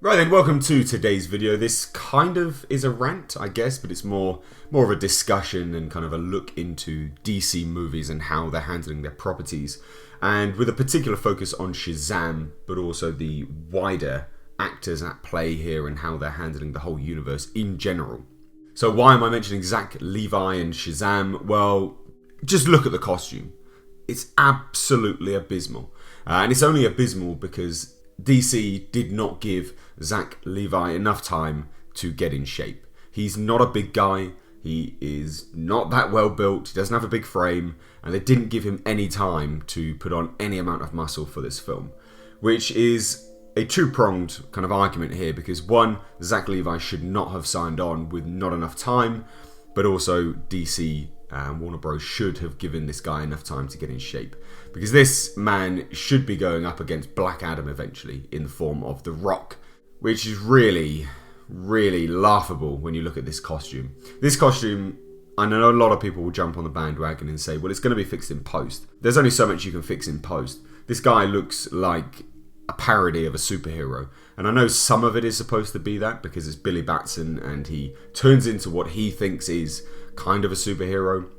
Right then, welcome to today's video. This kind of is a rant, I guess, but it's more of a discussion and kind of a look into DC movies and how they're handling their properties, and with a particular focus on SHAZAM, but also the wider actors at play here and how they're handling the whole universe in general. So why am I mentioning Zach Levi and SHAZAM? Well, just look at the costume. It's absolutely abysmal. And it's only abysmal because DC did not give Zach Levi enough time to get in shape. He's not a big guy, he is not that well built, he doesn't have a big frame, and they didn't give him any time to put on any amount of muscle for this film. Which is a two-pronged kind of argument here, because one, Zach Levi should not have signed on with not enough time, but also DC and Warner Bros. Should have given this guy enough time to get in shape. Because this man should be going up against Black Adam eventually in the form of The Rock, which is really laughable when you look at this costume. This costume, I know a lot of people will jump on the bandwagon and say, well, it's going to be fixed in post. There's only so much you can fix in post. This guy looks like a parody of a superhero. And I know some of it is supposed to be that because it's Billy Batson and he turns into what he thinks is kind of a superhero,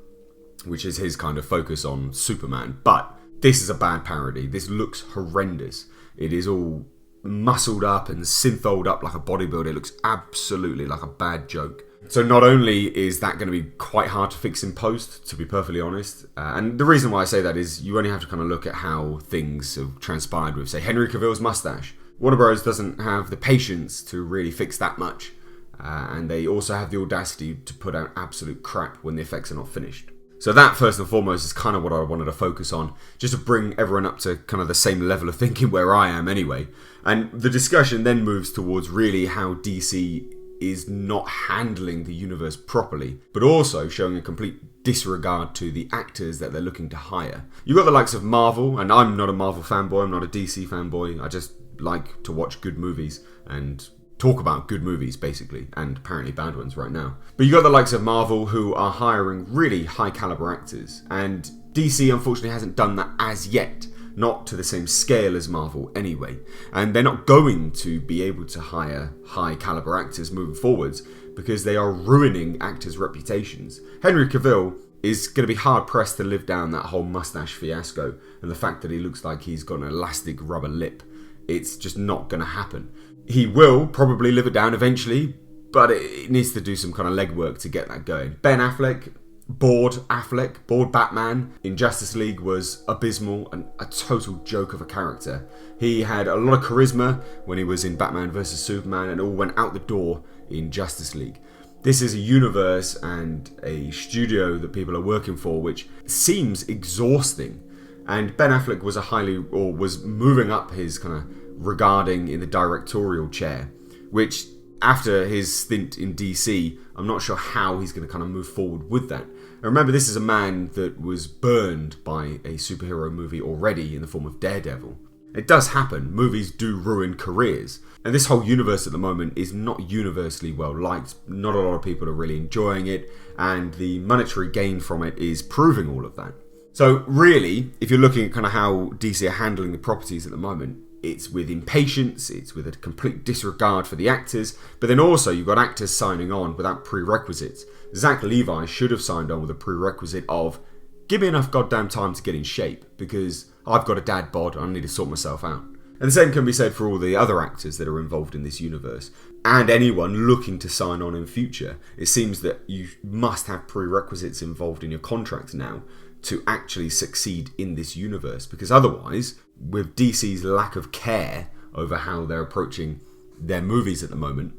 which is his kind of focus on Superman. But this is a bad parody. This looks horrendous. It is all muscled up and syntholed up like a bodybuilder. It looks absolutely like a bad joke. So not only is that going to be quite hard to fix in post, to be perfectly honest, and the reason why I say that is you only have to kind of look at how things have transpired with, say, Henry Cavill's mustache. Warner Bros. Doesn't have the patience to really fix that much. And they also have the audacity to put out absolute crap when the effects are not finished. So that, first and foremost, is kind of what I wanted to focus on, just to bring everyone up to kind of the same level of thinking where I am anyway. And the discussion then moves towards really how DC is not handling the universe properly, but also showing a complete disregard to the actors that they're looking to hire. You've got the likes of Marvel, and I'm not a Marvel fanboy, I'm not a DC fanboy, I just like to watch good movies and talk about good movies, basically, and apparently bad ones right now. But you got the likes of Marvel who are hiring really high caliber actors, and DC unfortunately hasn't done that as yet, not to the same scale as Marvel anyway. And they're not going to be able to hire high caliber actors moving forwards because they are ruining actors' reputations. Henry Cavill is going to be hard pressed to live down that whole mustache fiasco and the fact that he looks like he's got an elastic rubber lip. It's just not going to happen. He will probably live it down eventually, but it needs to do some kind of legwork to get that going. Ben Affleck, bored Batman in Justice League was abysmal and a total joke of a character. He had a lot of charisma when he was in Batman vs Superman and all went out the door in Justice League. This is a universe and a studio that people are working for which seems exhausting. And Ben Affleck was moving up his kind of regarding in the directorial chair, which after his stint in DC, I'm not sure how he's going to kind of move forward with that. And remember, this is a man that was burned by a superhero movie already in the form of Daredevil. It does happen. Movies do ruin careers. And this whole universe at the moment is not universally well liked. Not a lot of people are really enjoying it, and the monetary gain from it is proving all of that. So really, if you're looking at kind of how DC are handling the properties at the moment, it's with impatience, it's with a complete disregard for the actors, but then also you've got actors signing on without prerequisites. Zach Levi should have signed on with a prerequisite of, give me enough goddamn time to get in shape, because I've got a dad bod, I need to sort myself out. And the same can be said for all the other actors that are involved in this universe, and anyone looking to sign on in future. It seems that you must have prerequisites involved in your contract now to actually succeed in this universe, because otherwise, with DC's lack of care over how they're approaching their movies at the moment,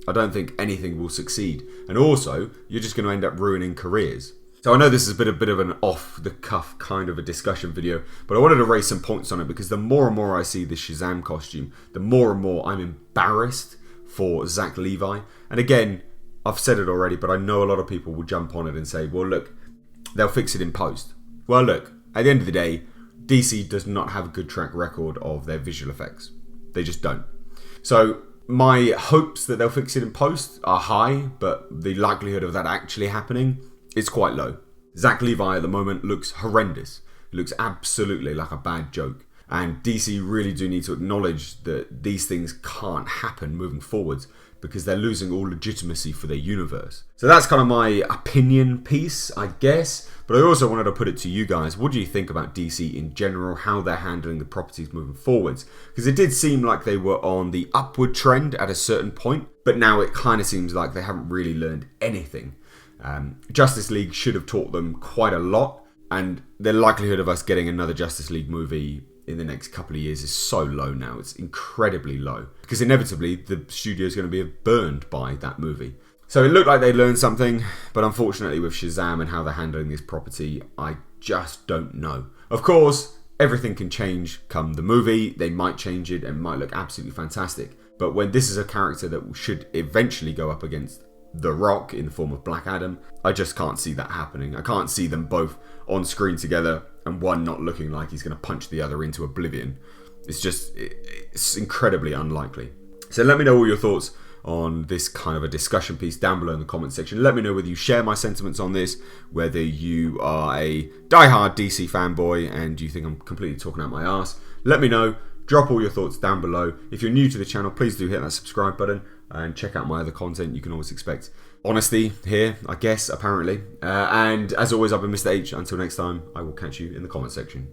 I don't think anything will succeed. And also, you're just going to end up ruining careers. So I know this is a bit of an off-the-cuff kind of a discussion video, but I wanted to raise some points on it because the more and more I see this SHAZAM costume, the more and more I'm embarrassed for Zach Levi. And again, I've said it already, but I know a lot of people will jump on it and say, well, look, they'll fix it in post. Well, look, at the end of the day, DC does not have a good track record of their visual effects. They just don't. So my hopes that they'll fix it in post are high, but the likelihood of that actually happening is quite low. Zach Levi at the moment looks horrendous. It looks absolutely like a bad joke. And DC really do need to acknowledge that these things can't happen moving forwards because they're losing all legitimacy for their universe. So that's kind of my opinion piece, I guess. But I also wanted to put it to you guys. What do you think about DC in general? How they're handling the properties moving forwards? Because it did seem like they were on the upward trend at a certain point. But now it kind of seems like they haven't really learned anything. Justice League should have taught them quite a lot. And the likelihood of us getting another Justice League movie in the next couple of years is so low now. It's incredibly low. Because inevitably, the studio is going to be burned by that movie. So it looked like they learned something, but unfortunately with Shazam and how they're handling this property, I just don't know. Of course, everything can change come the movie. They might change it and might look absolutely fantastic. But when this is a character that should eventually go up against The Rock in the form of Black Adam, I just can't see that happening. I can't see them both on screen together and one not looking like he's going to punch the other into oblivion. It's incredibly unlikely. So let me know all your thoughts on this kind of a discussion piece down below in the comment section. Let me know whether you share my sentiments on this, whether you are a diehard DC fanboy and you think I'm completely talking out my arse. Let me know. Drop all your thoughts down below. If you're new to the channel, please do hit that subscribe button and check out my other content. You can always expect honesty here, I guess, apparently. And as always, I've been Mr. H. Until next time, I will catch you in the comment section.